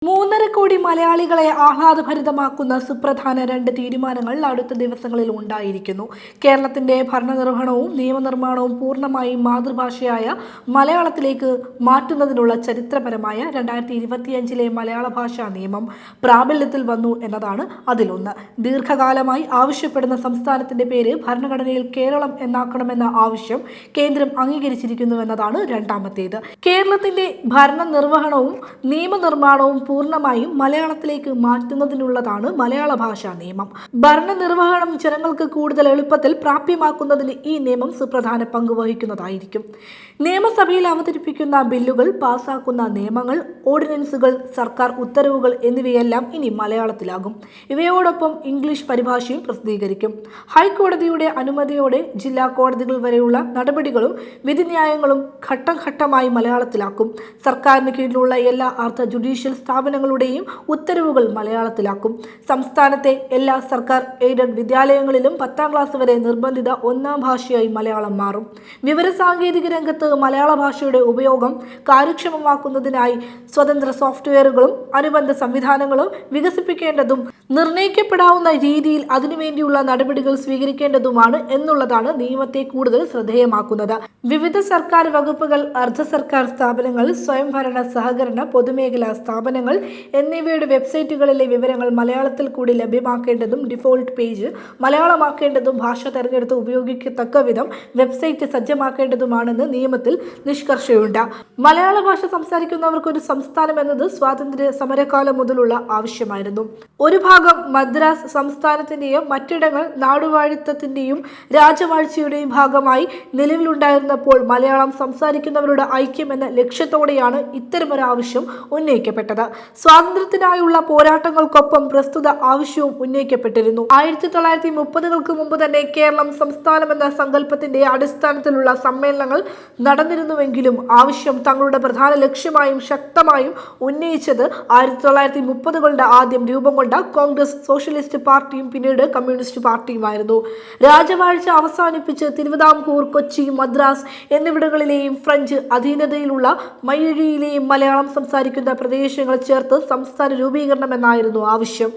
3.5 കോടി മലയാളികളെ ആഹ്ലാദഭരിതമാക്കുന്ന സുപ്രധാന 2 തീരുമാനങ്ങൾ അടുത്ത ദിവസങ്ങളിൽ ഉണ്ടായിരിക്കുന്നു. കേരളത്തിന്റെ ഭരണനിർവഹണവും നിയമനിർമ്മാണവും പൂർണ്ണമായും മാതൃഭാഷയായ മലയാളത്തിലേക്ക് മാറ്റുന്നതിനുള്ള ചരിത്രപരമായ 2025 മലയാള ഭാഷാ നിയമം പ്രാബല്യത്തിൽ വന്നു എന്നതാണ് അതിലൊന്ന്. ദീർഘകാലമായി ആവശ്യപ്പെടുന്ന സംസ്ഥാനത്തിന്റെ പേര് ഭരണഘടനയിൽ കേരളം എന്നാക്കണമെന്ന ആവശ്യം കേന്ദ്രം അംഗീകരിച്ചിരിക്കുന്നുവെന്നതാണ് രണ്ടാമത്തേത്. കേരളത്തിന്റെ ഭരണനിർവഹണവും നിയമനിർമ്മാണവും പൂർണ്ണമായും മലയാളത്തിലേക്ക് മാറ്റുന്നതിനുള്ളതാണ് മലയാള ഭാഷാ നിയമം. ഭരണനിർവഹണം ജനങ്ങൾക്ക് കൂടുതൽ എളുപ്പത്തിൽ പ്രാപ്യമാക്കുന്നതിന് ഈ നിയമം സുപ്രധാന പങ്ക് വഹിക്കുന്നതായിരിക്കും. നിയമസഭയിൽ അവതരിപ്പിക്കുന്ന ബില്ലുകൾ, പാസാക്കുന്ന നിയമങ്ങൾ, ഓർഡിനൻസുകൾ, സർക്കാർ ഉത്തരവുകൾ എന്നിവയെല്ലാം ഇനി മലയാളത്തിലാകും. ഇവയോടൊപ്പം ഇംഗ്ലീഷ് പരിഭാഷയും പ്രസിദ്ധീകരിക്കും. ഹൈക്കോടതിയുടെ അനുമതിയോടെ ജില്ലാ കോടതികൾ വരെയുള്ള നടപടികളും വിധിന്യായങ്ങളും ഘട്ടം ഘട്ടമായി മലയാളത്തിലാക്കും. സർക്കാരിന് കീഴിലുള്ള എല്ലാ അർദ്ധ ജുഡീഷ്യൽ സ്ഥാപനങ്ങളുടെയും ഉത്തരവുകൾ മലയാളത്തിലാക്കും. സംസ്ഥാനത്തെ എല്ലാ സർക്കാർ എയ്ഡഡ് വിദ്യാലയങ്ങളിലും 10ാം ക്ലാസ് വരെ നിർബന്ധിത 1ാം ഭാഷയായി മലയാളം മാറും. വിവരസാങ്കേതിക രംഗത്ത് മലയാള ഭാഷയുടെ ഉപയോഗം കാര്യക്ഷമമാക്കുന്നതിനായി സ്വതന്ത്ര സോഫ്റ്റ്വെയറുകളും അനുബന്ധ സംവിധാനങ്ങളും വികസിപ്പിക്കേണ്ടതും നിർണ്ണയിക്കപ്പെടാവുന്ന രീതിയിൽ അതിനുവേണ്ടിയുള്ള നടപടികൾ സ്വീകരിക്കേണ്ടതുമാണ് എന്നുള്ളതാണ് നിയമത്തെ കൂടുതൽ ശ്രദ്ധേയമാക്കുന്നത്. വിവിധ സർക്കാർ വകുപ്പുകൾ, അർദ്ധ സർക്കാർ സ്ഥാപനങ്ങൾ, സ്വയംഭരണ, സഹകരണ, പൊതുമേഖലാ സ്ഥാപനങ്ങൾ എന്നിവയുടെ വെബ്സൈറ്റുകളിലെ വിവരങ്ങൾ മലയാളത്തിൽ കൂടി ലഭ്യമാക്കേണ്ടതും ഡിഫോൾട്ട് പേജ് മലയാളമാക്കേണ്ടതും ഭാഷ തെരഞ്ഞെടുത്ത് ഉപയോഗിക്കത്തക്ക വിധം വെബ്സൈറ്റ് സജ്ജമാക്കേണ്ടതുമാണെന്ന് നിയമത്തിൽ നിഷ്കർഷയുണ്ട്. മലയാള ഭാഷ സംസാരിക്കുന്നവർക്ക് ഒരു സംസ്ഥാനം എന്നത് സ്വാതന്ത്ര്യ സമരകാലം മുതലുള്ള ആവശ്യമായിരുന്നു. ഒരു ഭാഗം മദ്രാസ് സംസ്ഥാനത്തിന്റെയും മറ്റിടങ്ങൾ നാടുവാഴിത്തത്തിന്റെയും രാജവാഴ്ചയുടെയും ഭാഗമായി നിലവിലുണ്ടായിരുന്നപ്പോൾ മലയാളം സംസാരിക്കുന്നവരുടെ ഐക്യം എന്ന ലക്ഷ്യത്തോടെയാണ് ഇത്തരമൊരാവശ്യം ഉന്നയിക്കപ്പെട്ടത്. സ്വാതന്ത്ര്യത്തിനായുള്ള പോരാട്ടങ്ങൾക്കൊപ്പം പ്രസ്തുത ആവശ്യവും ഉന്നയിക്കപ്പെട്ടിരുന്നു. 1930കൾക്ക് മുമ്പ് തന്നെ കേരളം സംസ്ഥാനമെന്ന സങ്കല്പത്തിന്റെ അടിസ്ഥാനത്തിലുള്ള സമ്മേളനങ്ങൾ നടന്നിരുന്നുവെങ്കിലും ആവശ്യം തങ്ങളുടെ പ്രധാന ലക്ഷ്യമായും ശക്തമായും ഉന്നയിച്ചത് 1930കളുടെ ആദ്യം രൂപം കൊണ്ട കോൺഗ്രസ്, സോഷ്യലിസ്റ്റ് പാർട്ടിയും പിന്നീട് കമ്മ്യൂണിസ്റ്റ് പാർട്ടിയുമായിരുന്നു. രാജവാഴ്ച അവസാനിപ്പിച്ച് തിരുവിതാംകൂർ, കൊച്ചി, മദ്രാസ് എന്നിവിടങ്ങളിലെയും ഫ്രഞ്ച് അധീനതയിലുള്ള മയ്യഴിയിലെയും മലയാളം സംസാരിക്കുന്ന പ്രദേശങ്ങൾ ചേർത്ത് സംസ്ഥാന രൂപീകരണം എന്നായിരുന്നു ആവശ്യം.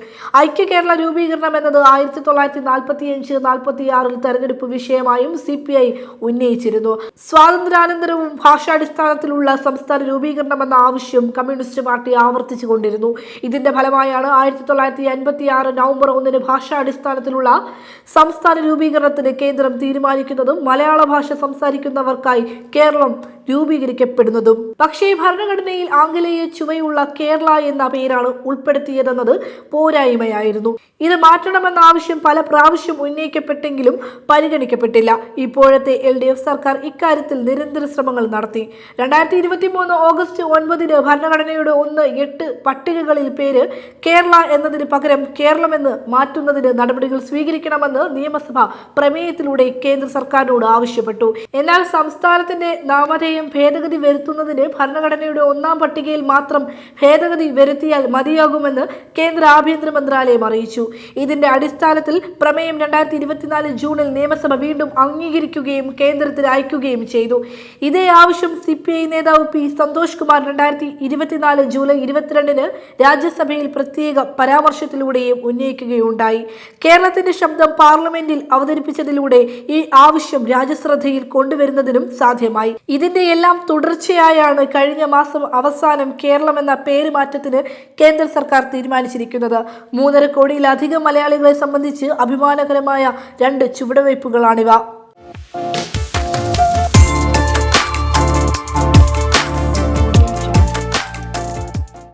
ഐക്യ കേരള രൂപീകരണം എന്നത് 1945-46 തെരഞ്ഞെടുപ്പ് വിഷയമായും CPI ഉന്നയിച്ചിരുന്നു. സ്വാതന്ത്ര്യാനന്തരവും ഭാഷാടിസ്ഥാനത്തിലുള്ള സംസ്ഥാന രൂപീകരണം എന്ന ആവശ്യം കമ്മ്യൂണിസ്റ്റ് പാർട്ടി ആവർത്തിച്ചു കൊണ്ടിരുന്നു. ഇതിന്റെ ഫലമായാണ് 1956 നവംബർ 1 ഭാഷാടിസ്ഥാനത്തിലുള്ള സംസ്ഥാന രൂപീകരണത്തിന് കേന്ദ്രം തീരുമാനിക്കുന്നതും മലയാള ഭാഷ സംസാരിക്കുന്നവർക്കായി കേരളം രൂപീകരിക്കപ്പെടുന്നതും. പക്ഷേ ഭരണഘടനയിൽ ആംഗലേയ ചുവയുള്ള കേരള എന്ന പേരാണ് ഉൾപ്പെടുത്തിയതെന്നത് പോരായ്മയായിരുന്നു. ഇത് മാറ്റണമെന്ന ആവശ്യം പല പ്രാവശ്യം ഉന്നയിക്കപ്പെട്ടെങ്കിലും പരിഗണിക്കപ്പെട്ടില്ല. ഇപ്പോഴത്തെ LDF സർക്കാർ ഇക്കാര്യത്തിൽ നിരന്തര ശ്രമങ്ങൾ നടത്തി. 2023 ഓഗസ്റ്റ് 9 ഭരണഘടനയുടെ 1-8 പട്ടികകളിൽ പേര് കേരള എന്നതിന് പകരം കേരളമെന്ന് മാറ്റുന്നതിന് നടപടികൾ സ്വീകരിക്കണമെന്ന് നിയമസഭ പ്രമേയത്തിലൂടെ കേന്ദ്ര സർക്കാരിനോട് ആവശ്യപ്പെട്ടു. എന്നാൽ സംസ്ഥാനത്തിന്റെ നാമധേയം ഭേദഗതി വരുത്തുന്നതിന് ഭരണഘടനയുടെ 1ാം പട്ടികയിൽ മാത്രം ഭേദഗതി വരുത്തിയാൽ മതിയാകുമെന്ന് കേന്ദ്ര ആഭ്യന്തര മന്ത്രാലയം അറിയിച്ചു. ഇതിന്റെ അടിസ്ഥാനത്തിൽ പ്രമേയം 2024 ജൂണിൽ നിയമസഭ വീണ്ടും അംഗീകരിക്കുകയും കേന്ദ്രത്തിന് അയക്കുകയും ചെയ്തു. ഇതേ ആവശ്യം CPI നേതാവ് P. സന്തോഷ് കുമാർ 2024 ജൂലൈ 22 രാജ്യസഭയിൽ പ്രത്യേക പരാമർശത്തിലൂടെയും ഉന്നയിക്കുകയുണ്ടായി. കേരളത്തിന്റെ ശബ്ദം പാർലമെന്റിൽ അവതരിപ്പിച്ചതിലൂടെ ഈ ആവശ്യം രാജ്യശ്രദ്ധയിൽ കൊണ്ടുവരുന്നതിനും സാധ്യമായി. ഇതിന്റെ എല്ലാം തുടർച്ചയായാണ് കഴിഞ്ഞ മാസം അവസാനം കേരളം എന്ന പേര് മാറ്റത്തിന് കേന്ദ്ര സർക്കാർ തീരുമാനിച്ചിരിക്കുന്നത്. 3.5 കോടിയിലധികം മലയാളികളെ സംബന്ധിച്ച് അഭിമാനകരമായ 2 ചുവടുവയ്പ്പുകളാണിവ.